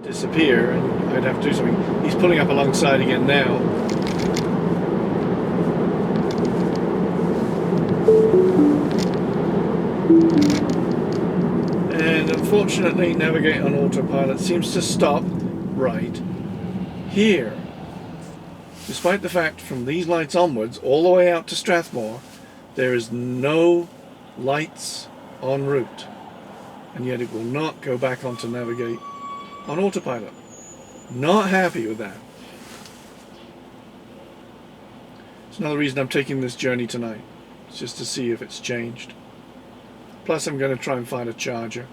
disappear, and I'd have to do something. He's pulling up alongside again now. And unfortunately, navigate on autopilot seems to stop right here. Despite the fact from these lights onwards, all the way out to Strathmore, there is no lights en route. And yet it will not go back onto navigate on autopilot. Not happy with that. It's another reason I'm taking this journey tonight. It's just to see if it's changed. Plus I'm going to try and find a charger,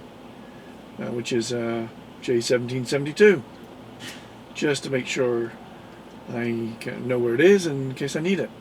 which is J1772. Just to make sure I know where it is in case I need it.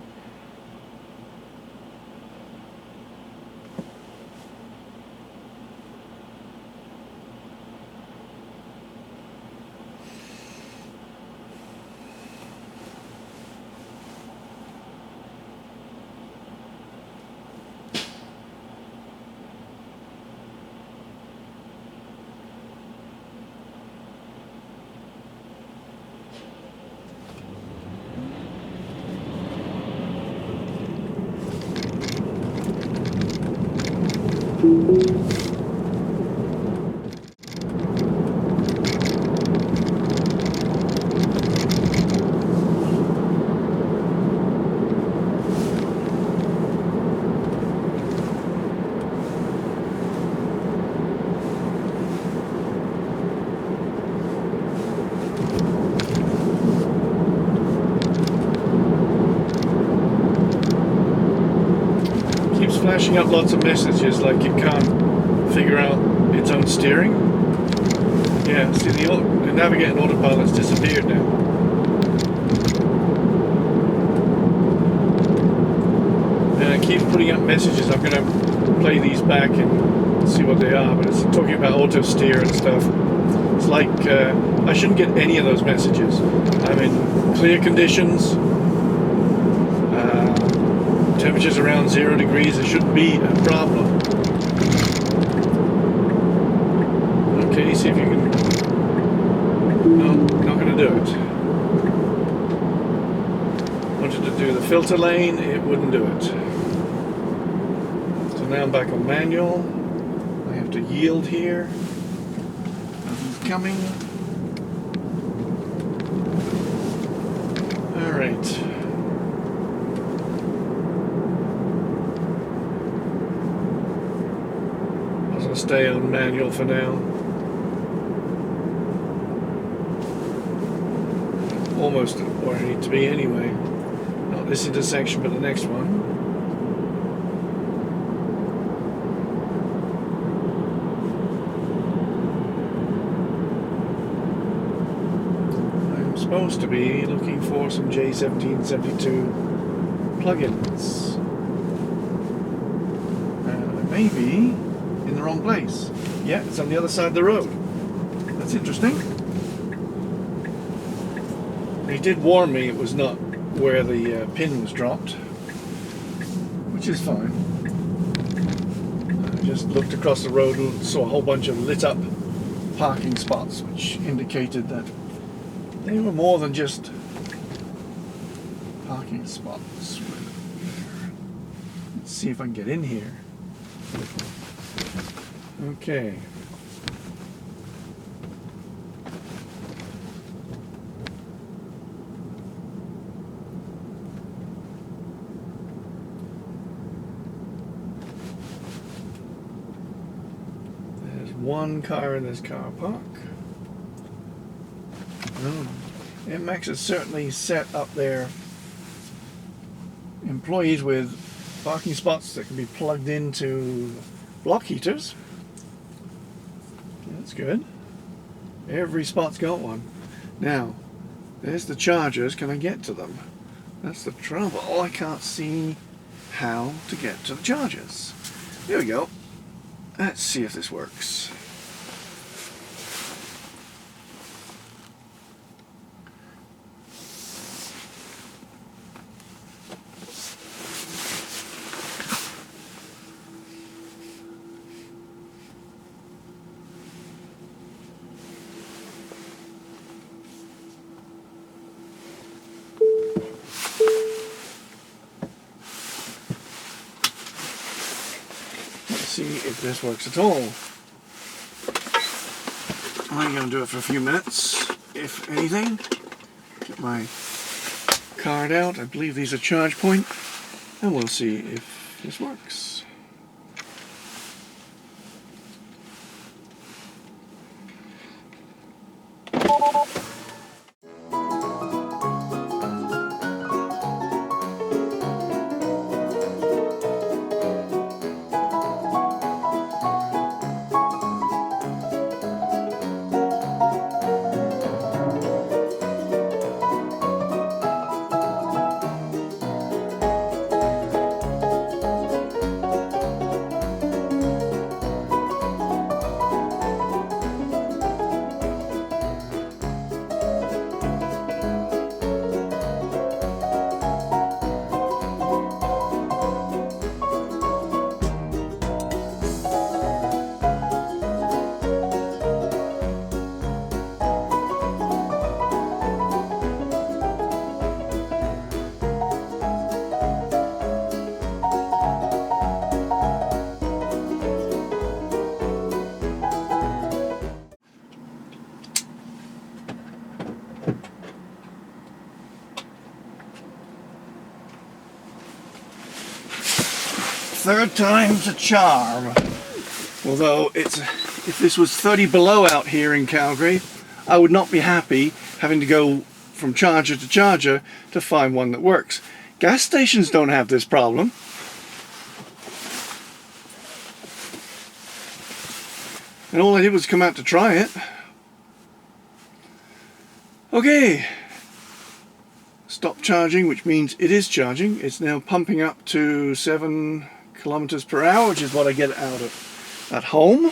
Flashing up lots of messages like it can't figure out its own steering. Yeah, see the navigate and autopilot's disappeared now. And it keeps putting up messages. I'm going to play these back and see what they are, but it's talking about auto steer and stuff. It's like I shouldn't get any of those messages. I'm in clear conditions. Temperatures around 0 degrees, it shouldn't be a problem. Okay, see if you can... No, not going to do it. Wanted to do the filter lane, it wouldn't do it. So now I'm back on manual. I have to yield here. Nothing's coming. Alright. Stay on manual for now. Almost where I need to be anyway. Not this intersection, but the next one. I'm supposed to be looking for some J1772 plugins. And I may be in the wrong place. Yeah, it's on the other side of the road. That's interesting. He did warn me it was not where the pin was dropped, which is fine. I just looked across the road and saw a whole bunch of lit up parking spots, which indicated that they were more than just parking spots. Let's see if I can get in here. Okay. There's one car in this car park. Enmax has certainly set up their employees with parking spots that can be plugged into block heaters. That's good. Every spot's got one. Now, there's the chargers. Can I get to them? That's the trouble. Oh, I can't see how to get to the chargers. There we go. Let's see if this works. see if this works at all. I'm going to do it for a few minutes, if anything. Get my card out. I believe these are charge point, and we'll see if this works. Third time's a charm. Although if this was 30 below out here in Calgary, I would not be happy having to go from charger to charger to find one that works. Gas stations don't have this problem. And all I did was come out to try it. Okay. Stop charging, which means it is charging. It's now pumping up to 7 kilometers per hour, which is what I get out of at home.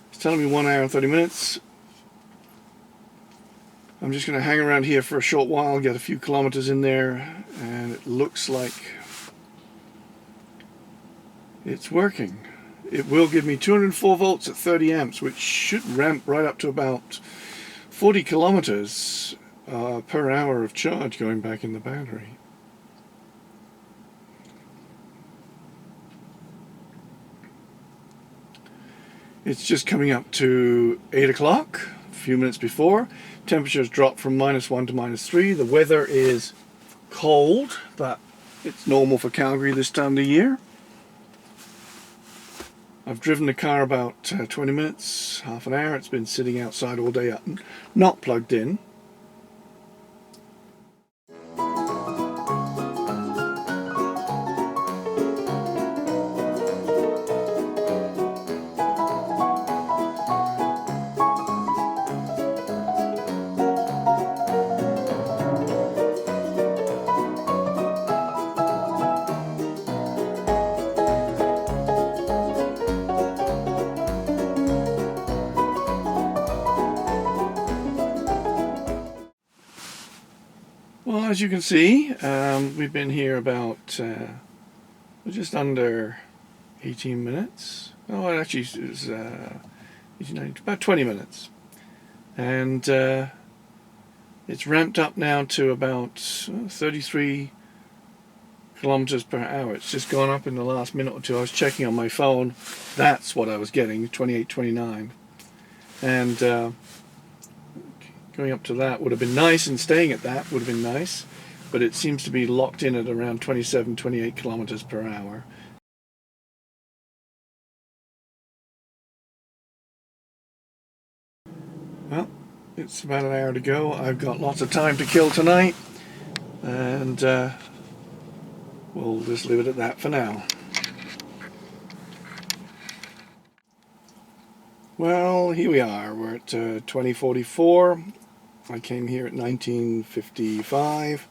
It's telling me 1 hour and 30 minutes. I'm just going to hang around here for a short while, get a few kilometers in there, and it looks like it's working. It will give me 204 volts at 30 amps, which should ramp right up to about 40 kilometers per hour of charge going back in the battery. It's just coming up to 8 o'clock, a few minutes before. Temperatures dropped from -1 to -3. The weather is cold, but it's normal for Calgary this time of the year. I've driven the car about 20 minutes, half an hour. It's been sitting outside all day, not plugged in. Well, as you can see, we've been here about just under 18 minutes. Oh, actually, it was about 20 minutes. And it's ramped up now to about 33 kilometers per hour. It's just gone up in the last minute or two. I was checking on my phone. That's what I was getting, 28, 29. And going up to that would have been nice, and staying at that would have been nice, but it seems to be locked in at around 27, 28 kilometers per hour. Well, it's about an hour to go. I've got lots of time to kill tonight, and we'll just leave it at that for now. Well, here we are. We're at 2044. I came here at 1955.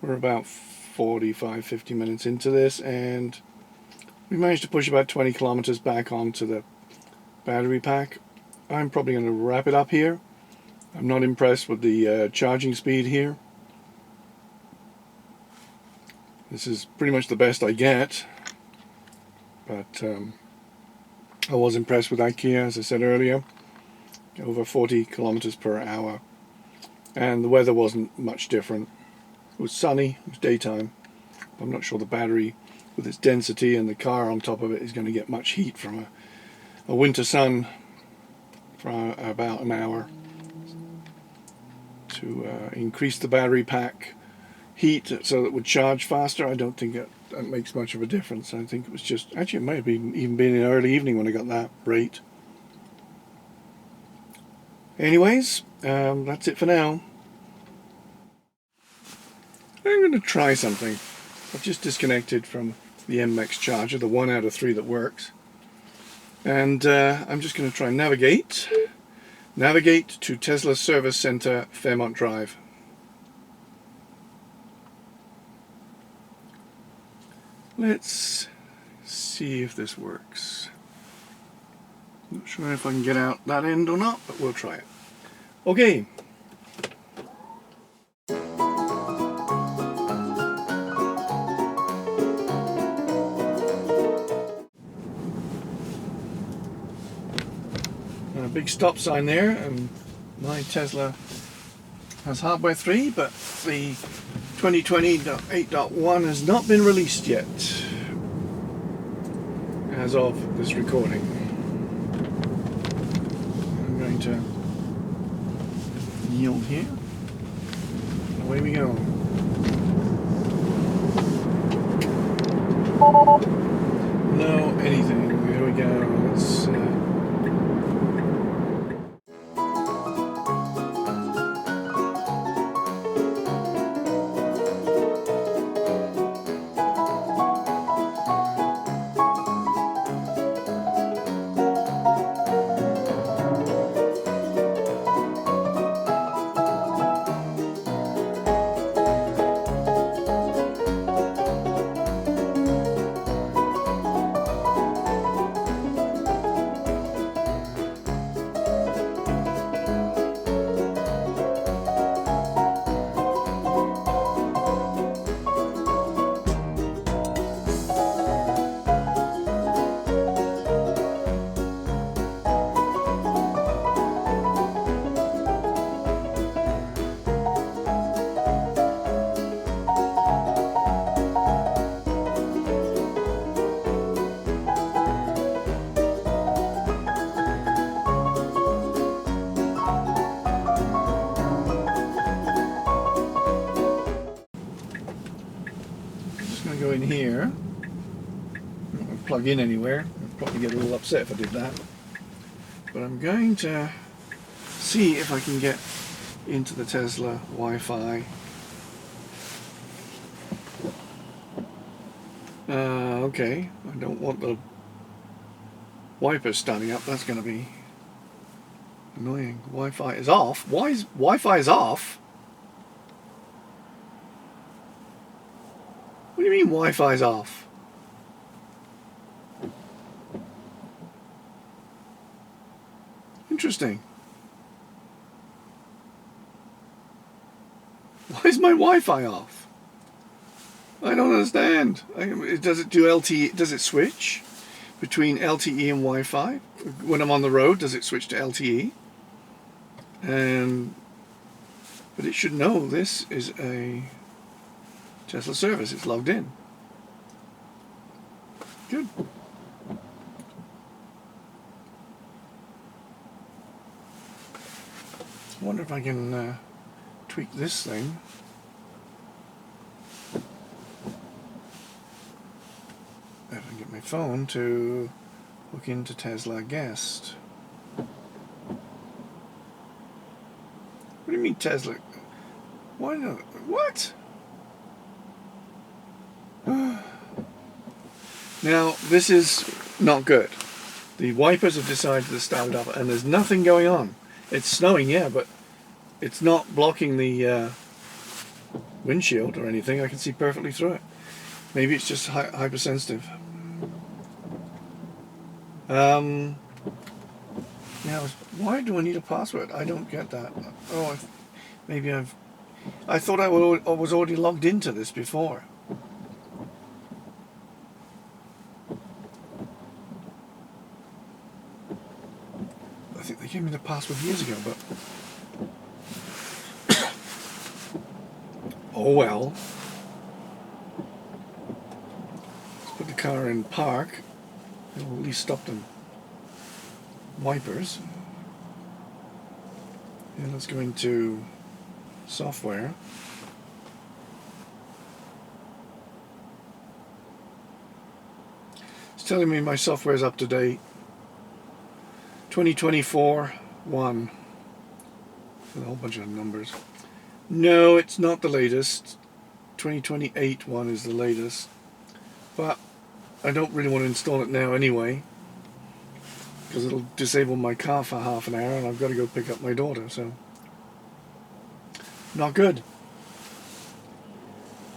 We're about 45, 50 minutes into this, and we managed to push about 20 kilometers back onto the battery pack. I'm probably going to wrap it up here. I'm not impressed with the charging speed here. This is pretty much the best I get, but I was impressed with that Kia, as I said earlier. Over 40 kilometers per hour, and the weather wasn't much different. It was sunny, it was daytime, I'm not sure the battery, with its density and the car on top of it, is going to get much heat from a winter sun for about an hour. To increase the battery pack heat so that it would charge faster, I don't think that makes much of a difference. I think it was just, actually it might have even been in early evening when I got that rate. Anyways, that's it for now. I'm going to try something. I've just disconnected from the Enmax charger, the 1 out of 3 that works. And I'm just going to try navigate to Tesla Service Center, Fairmont Drive. Let's see if this works. Not sure if I can get out that end or not, but we'll try it. Okay. A big stop sign there, and my Tesla has hardware 3, but the 2020.8.1 has not been released yet as of this recording. I'm going to yield here. Away we go. No anything. Here we go. Let's go in here. I'm not going to plug in anywhere. I'd probably get a little upset if I did that. But I'm going to see if I can get into the Tesla Wi-Fi. Okay, I don't want the wipers starting up. That's going to be annoying. Wi-Fi is off. Why is Wi-Fi is off? What do you mean Wi-Fi's off? Interesting. Why is my Wi-Fi off? I don't understand. Does it do LTE? Does it switch between LTE and Wi-Fi? When I'm on the road, does it switch to LTE? But it should know this is a Tesla service. It's logged in. Good. I wonder if I can tweak this thing. If I can get my phone to hook into Tesla Guest. What do you mean Tesla? Why not? What? Now, this is not good. The wipers have decided to start it up and there's nothing going on. It's snowing, yeah, but it's not blocking the windshield or anything. I can see perfectly through it. Maybe it's just hypersensitive. Now, why do I need a password? I don't get that. Oh, I thought I was already logged into this before. I think they gave me the password years ago, but oh well. put the car in park. It'll at least stop the wipers. And let's go into software. It's telling me my software is up to date. 2024 1 with a whole bunch of numbers. No, it's not the latest. 2028 one is the latest, but I don't really want to install it now anyway, because it'll disable my car for half an hour and I've got to go pick up my daughter, so not good.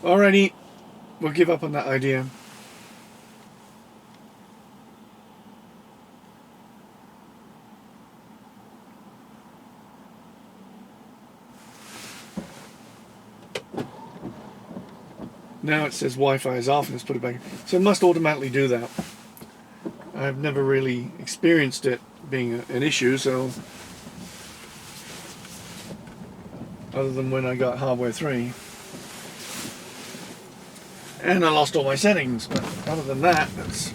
Alrighty, we'll give up on that idea. Now it says Wi-Fi is off and let's put it back. So it must automatically do that. I've never really experienced it being an issue, so other than when I got hardware 3. And I lost all my settings, but other than that, it's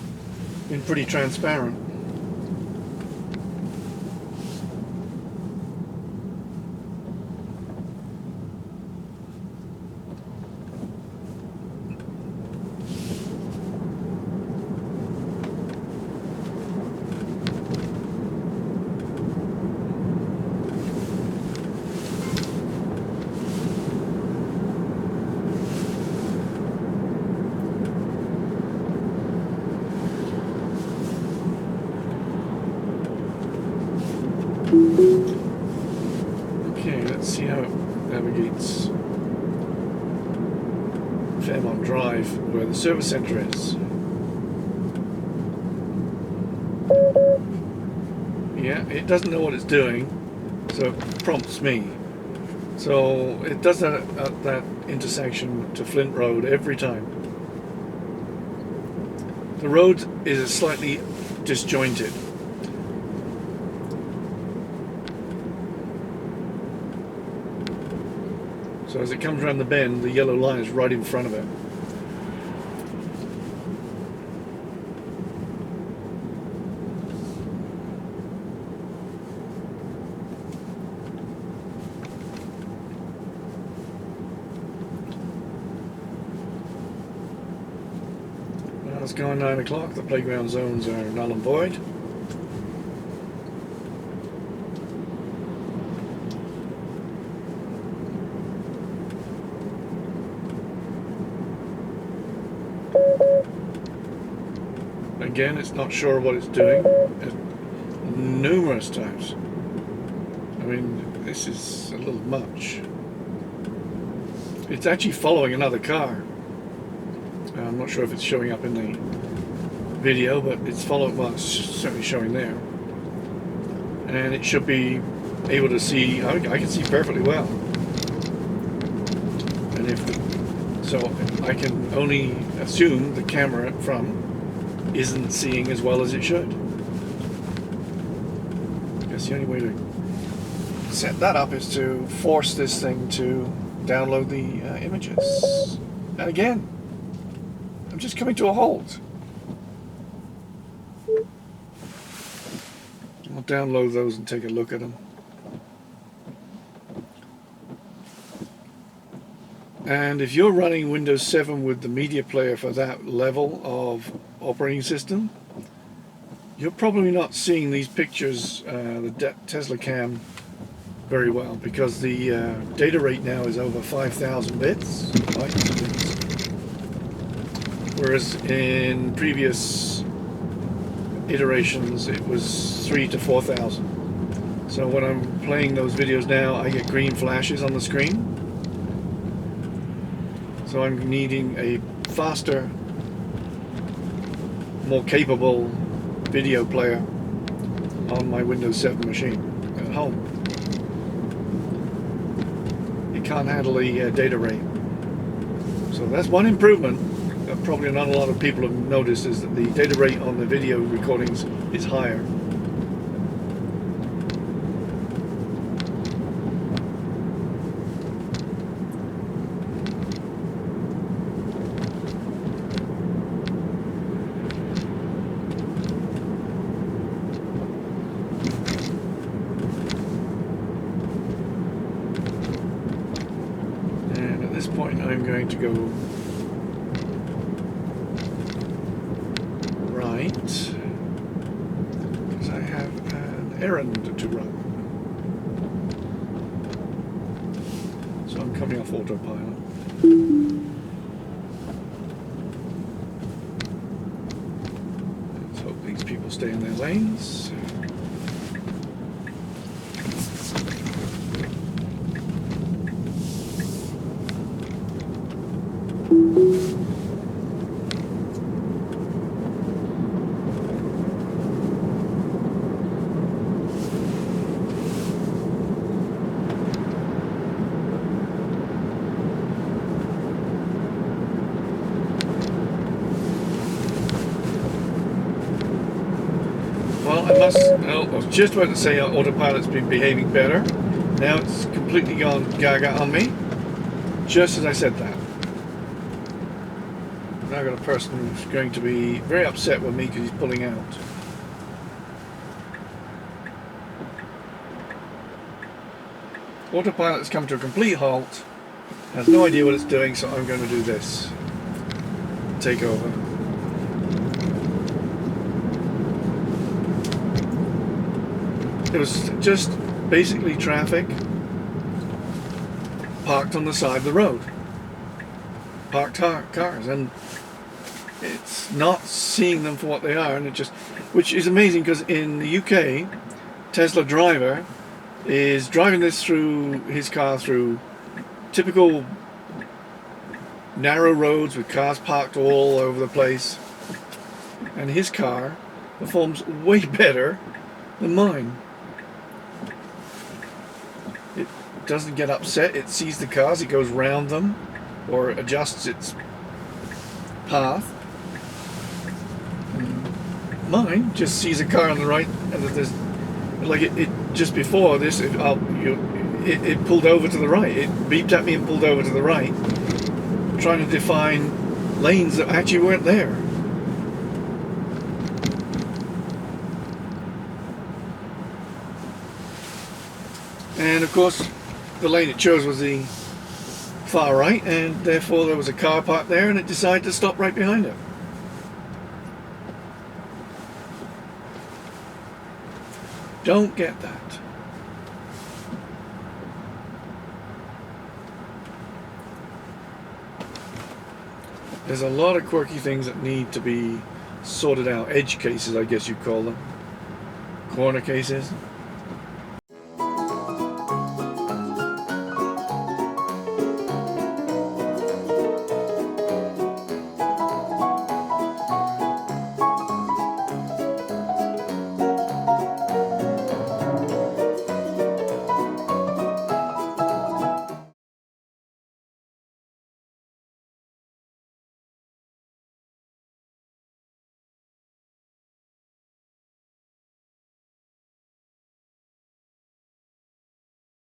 been pretty transparent. Okay, let's see how it navigates Fairmont Drive, where the service center is. Yeah, it doesn't know what it's doing, so it prompts me. So it does that at that intersection to Flint Road every time. The road is slightly disjointed. So as it comes around the bend, the yellow line is right in front of it. Now it's going 9 o'clock. The playground zones are null and void. Again, it's not sure what it's doing. Numerous times. I mean, this is a little much. It's actually following another car. I'm not sure if it's showing up in the video, but it's following. Well, it's certainly showing there, and it should be able to see. I can see perfectly well, and so I can only assume the camera from isn't seeing as well as it should. I guess the only way to set that up is to force this thing to download the images. And again, I'm just coming to a halt. I'll download those and take a look at them. And if you're running Windows 7 with the media player for that level of operating system, you're probably not seeing these pictures, the Tesla cam, very well, because the data rate now is over 5,000 bits, whereas in previous iterations it was 3,000 to 4,000. So when I'm playing those videos now, I get green flashes on the screen. So I'm needing a faster, more capable video player on my Windows 7 machine at home. It can't handle the data rate. So that's one improvement that probably not a lot of people have noticed, is that the data rate on the video recordings is higher. going to go right, because I have an errand to run. So I'm coming off autopilot. Let's hope these people stay in their lanes. I was just about to say autopilot's been behaving better. Now it's completely gone gaga on me. Just as I said that. Now I've got a person who's going to be very upset with me because he's pulling out. Autopilot has come to a complete halt. Has no idea what it's doing, so I'm going to do this. Take over. It was just basically traffic parked on the side of the road. Parked cars, and it's not seeing them for what they are, and it just, which is amazing because in the UK, Tesla driver is driving his car through typical narrow roads with cars parked all over the place, and his car performs way better than mine. It doesn't get upset, it sees the cars, it goes round them or adjusts its path. And mine just sees a car on the right, and there's like it just before this it pulled over to the right. It beeped at me and pulled over to the right, trying to define lanes that actually weren't there. And of course, the lane it chose was the far right, and therefore there was a car parked there, and it decided to stop right behind it. Don't get that. There's a lot of quirky things that need to be sorted out. Edge cases, I guess you'd call them. Corner cases.